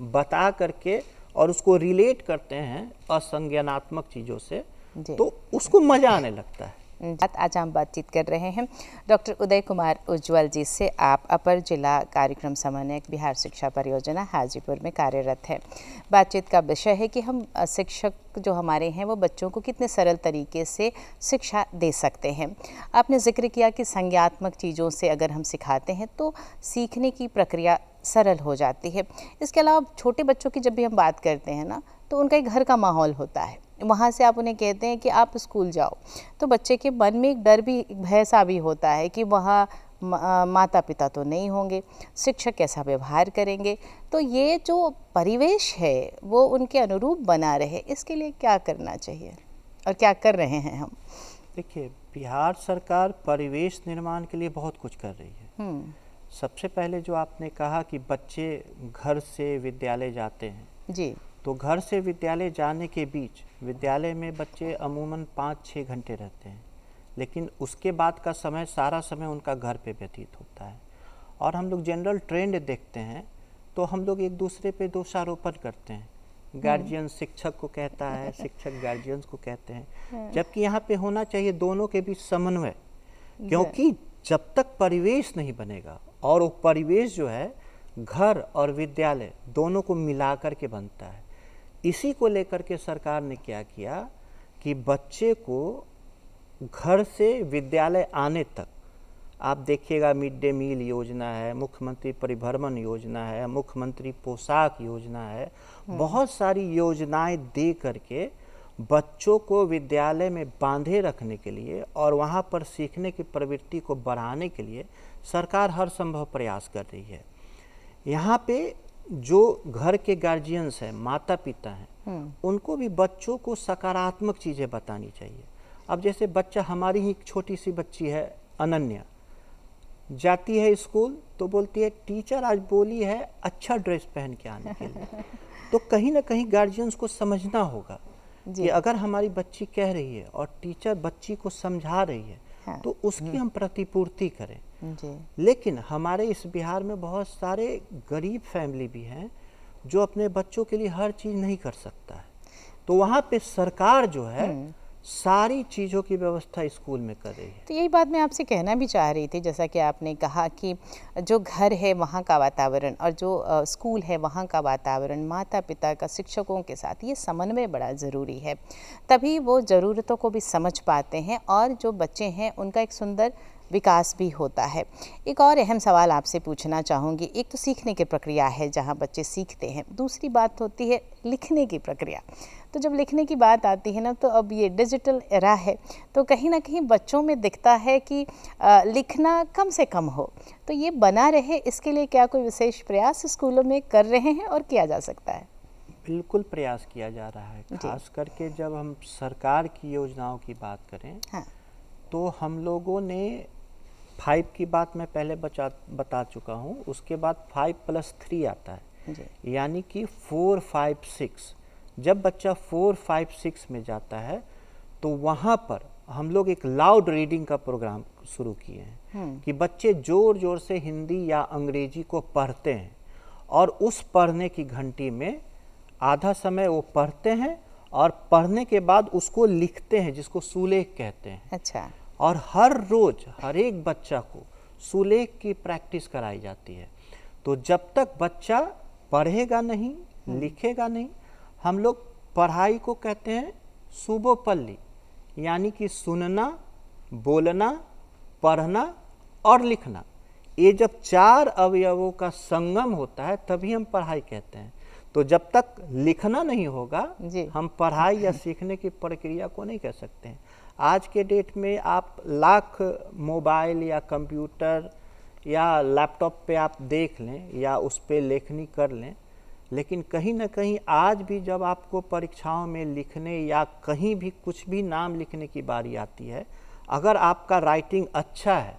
बता करके और उसको रिलेट करते हैं असंज्ञानात्मक चीज़ों से तो उसको मज़ा आने लगता है। आज हम बातचीत कर रहे हैं डॉक्टर उदय कुमार उज्ज्वल जी से। आप अपर जिला कार्यक्रम समन्वयक बिहार शिक्षा परियोजना हाजीपुर में कार्यरत है। बातचीत का विषय है कि हम शिक्षक जो हमारे हैं वो बच्चों को कितने सरल तरीके से शिक्षा दे सकते हैं। आपने जिक्र किया कि संज्ञात्मक चीज़ों से अगर हम सिखाते हैं तो सीखने की प्रक्रिया सरल हो जाती है। इसके अलावा छोटे बच्चों की जब भी हम बात करते हैं ना तो उनका एक घर का माहौल होता है। वहाँ से आप उन्हें कहते हैं कि आप स्कूल जाओ तो बच्चे के मन में एक डर भी, एक भय सा भी होता है कि वहाँ माता पिता तो नहीं होंगे, शिक्षक कैसा व्यवहार करेंगे। तो ये जो परिवेश है वो उनके अनुरूप बना रहे, इसके लिए क्या करना चाहिए और क्या कर रहे हैं हम? देखिए, बिहार सरकार परिवेश निर्माण के लिए बहुत कुछ कर रही है। सबसे पहले जो आपने कहा कि बच्चे घर से विद्यालय जाते हैं जी, तो घर से विद्यालय जाने के बीच विद्यालय में बच्चे अमूमन 5-6 घंटे रहते हैं, लेकिन उसके बाद का समय सारा समय उनका घर पे व्यतीत होता है। और हम लोग जनरल ट्रेंड देखते हैं तो हम लोग एक दूसरे पे दोषारोपण करते हैं। गार्जियन शिक्षक को कहता है, शिक्षक गार्जियंस को कहते हैं, जबकि यहाँ पे होना चाहिए दोनों के बीच समन्वय। क्योंकि जब तक परिवेश नहीं बनेगा, और वो परिवेश जो है घर और विद्यालय दोनों को मिलाकर के बनता है। इसी को लेकर के सरकार ने क्या किया कि बच्चे को घर से विद्यालय आने तक आप देखिएगा मिड डे मील योजना है, मुख्यमंत्री परिभ्रमण योजना है, मुख्यमंत्री पोशाक योजना है, बहुत सारी योजनाएं दे करके बच्चों को विद्यालय में बांधे रखने के लिए और वहाँ पर सीखने की प्रवृत्ति को बढ़ाने के लिए सरकार हर संभव प्रयास कर रही है। यहाँ पे जो घर के गार्जियंस हैं, माता पिता हैं, उनको भी बच्चों को सकारात्मक चीज़ें बतानी चाहिए। अब जैसे बच्चा, हमारी ही एक छोटी सी बच्ची है अनन्या, जाती है स्कूल तो बोलती है टीचर आज बोली है अच्छा ड्रेस पहन के आने के लिए। तो कहीं ना कहीं गार्जियंस को समझना होगा कि अगर हमारी बच्ची कह रही है और टीचर बच्ची को समझा रही है तो उसकी हम प्रतिपूर्ति करें। लेकिन हमारे इस बिहार में बहुत सारे गरीब फैमिली भी हैं जो अपने बच्चों के लिए हर चीज़ नहीं कर सकता है, तो वहाँ पे सरकार जो है सारी चीज़ों की व्यवस्था स्कूल में कर रही है। तो यही बात मैं आपसे कहना भी चाह रही थी, जैसा कि आपने कहा कि जो घर है वहाँ का वातावरण और जो स्कूल है वहाँ का वातावरण, माता पिता का शिक्षकों के साथ ये समन्वय बड़ा ज़रूरी है, तभी वो ज़रूरतों को भी समझ पाते हैं और जो बच्चे हैं उनका एक सुंदर विकास भी होता है। एक और अहम सवाल आपसे पूछना चाहूँगी। एक तो सीखने की प्रक्रिया है जहाँ बच्चे सीखते हैं, दूसरी बात होती है लिखने की प्रक्रिया। तो जब लिखने की बात आती है ना, तो अब ये डिजिटल एरा है तो कहीं ना कहीं बच्चों में दिखता है कि लिखना कम से कम हो, तो ये बना रहे, इसके लिए क्या कोई विशेष प्रयास स्कूलों में कर रहे हैं और किया जा सकता है? बिल्कुल प्रयास किया जा रहा है, खास करके जब हम सरकार की योजनाओं की बात करें तो हम लोगों ने 5 की बात मैं पहले बता चुका हूँ, उसके बाद 5+3 आता है, यानी कि 4, 5, 6 जब बच्चा 4, 5, 6 में जाता है तो वहाँ पर हम लोग एक लाउड रीडिंग का प्रोग्राम शुरू किए हैं कि बच्चे जोर जोर से हिंदी या अंग्रेजी को पढ़ते हैं और उस पढ़ने की घंटी में आधा समय वो पढ़ते हैं और पढ़ने के बाद उसको लिखते हैं, जिसको सुलेख कहते हैं। अच्छा। और हर रोज हर एक बच्चा को सुलेख की प्रैक्टिस कराई जाती है। तो जब तक बच्चा पढ़ेगा नहीं, लिखेगा नहीं, हम लोग पढ़ाई को कहते हैं सुबोपल्ली, यानी कि सुनना, बोलना, पढ़ना और लिखना। ये जब 4 अवयवों का संगम होता है तभी हम पढ़ाई कहते हैं। तो जब तक लिखना नहीं होगा हम पढ़ाई या सीखने की प्रक्रिया को नहीं कह सकते हैं। आज के डेट में आप लाख मोबाइल या कंप्यूटर या लैपटॉप पे आप देख लें या उस पे लेखनी कर लें, लेकिन कहीं ना कहीं आज भी जब आपको परीक्षाओं में लिखने या कहीं भी कुछ भी नाम लिखने की बारी आती है, अगर आपका राइटिंग अच्छा है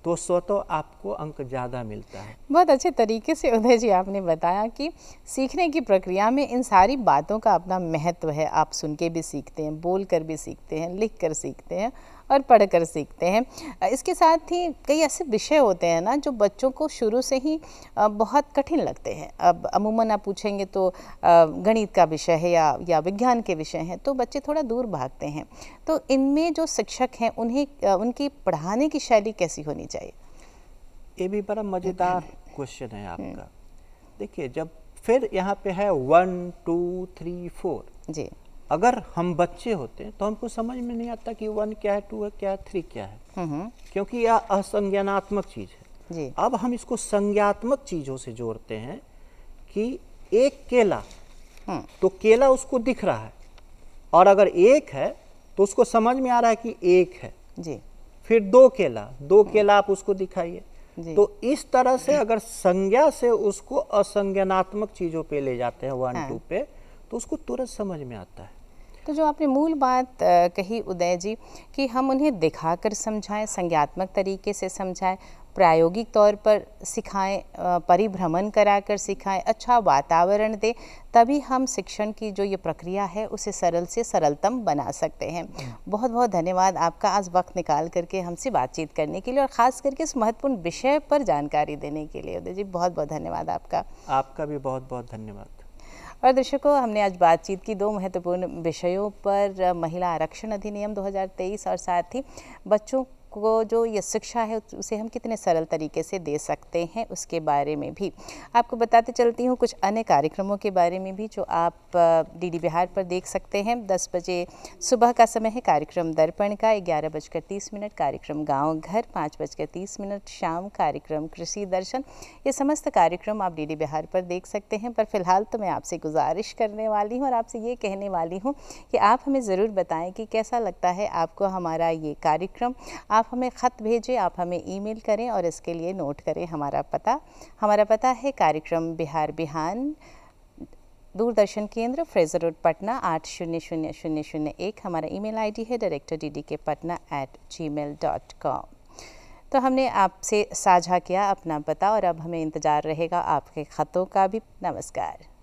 तो स्वतः आपको अंक ज़्यादा मिलता है। बहुत अच्छे तरीके से उदय जी आपने बताया कि सीखने की प्रक्रिया में इन सारी बातों का अपना महत्व है। आप सुन के भी सीखते हैं, बोल कर भी सीखते हैं, लिख कर सीखते हैं और पढ़ कर सीखते हैं। इसके साथ ही कई ऐसे विषय होते हैं ना जो बच्चों को शुरू से ही बहुत कठिन लगते हैं। अब अमूमन आप पूछेंगे तो गणित का विषय है या विज्ञान के विषय हैं तो बच्चे थोड़ा दूर भागते हैं। तो इनमें जो शिक्षक हैं उन्हें उनकी पढ़ाने की शैली कैसी होनी चाहिए? ये भी बड़ा मज़ेदार क्वेश्चन है आपका। देखिए, जब फिर यहाँ पे है 1, 2, 3, 4 जी। अगर हम बच्चे होते हैं तो हमको समझ में नहीं आता कि 1 क्या है, 2 क्या है, 3 क्या है, क्योंकि यह असंज्ञानात्मक चीज़ है जी। अब हम इसको संज्ञात्मक चीज़ों से जोड़ते हैं कि एक केला, तो केला उसको दिख रहा है, और अगर एक है तो उसको समझ में आ रहा है कि एक है जी। फिर 2 केला आप उसको दिखाइए। तो इस तरह से अगर संज्ञा से उसको असंज्ञानात्मक चीज़ों पे ले जाते हैं 1, 2 पे, तो उसको तुरंत समझ में आता है। तो जो आपने मूल बात कही उदय जी कि हम उन्हें दिखाकर समझाएं, संज्ञात्मक तरीके से समझाएं, प्रायोगिक तौर पर सिखाएं, परिभ्रमण कराकर सिखाएं, अच्छा वातावरण दें, तभी हम शिक्षण की जो ये प्रक्रिया है उसे सरल से सरलतम बना सकते हैं। बहुत बहुत धन्यवाद आपका आज वक्त निकाल करके हमसे बातचीत करने के लिए और ख़ास करके इस महत्वपूर्ण विषय पर जानकारी देने के लिए। उदय जी बहुत बहुत धन्यवाद आपका। आपका भी बहुत बहुत धन्यवाद। और दर्शकों, हमने आज बातचीत की 2 महत्वपूर्ण विषयों पर, महिला आरक्षण अधिनियम 2023 और साथ ही बच्चों को जो ये शिक्षा है उसे हम कितने सरल तरीके से दे सकते हैं उसके बारे में भी आपको बताते चलती हूँ। कुछ अन्य कार्यक्रमों के बारे में भी जो आप डीडी बिहार पर देख सकते हैं। 10 बजे सुबह का समय है कार्यक्रम दर्पण का, 11:30 कार्यक्रम गांव घर, 5:30 शाम कार्यक्रम कृषि दर्शन। ये समस्त कार्यक्रम आप डीडी बिहार पर देख सकते हैं। पर फिलहाल तो मैं आपसे गुजारिश करने वाली हूँ और आपसे ये कहने वाली हूँ कि आप हमें ज़रूर बताएं कि कैसा लगता है आपको हमारा ये कार्यक्रम। आप हमें ख़त भेजें, आप हमें ईमेल करें और इसके लिए नोट करें हमारा पता है कार्यक्रम बिहार बिहान, दूरदर्शन केंद्र, फ्रेजर रोड, पटना 800001। हमारा ईमेल आईडी है directorddkpatna@gmail.com। तो हमने आपसे साझा किया अपना पता और अब हमें इंतज़ार रहेगा आपके ख़तों का भी। नमस्कार।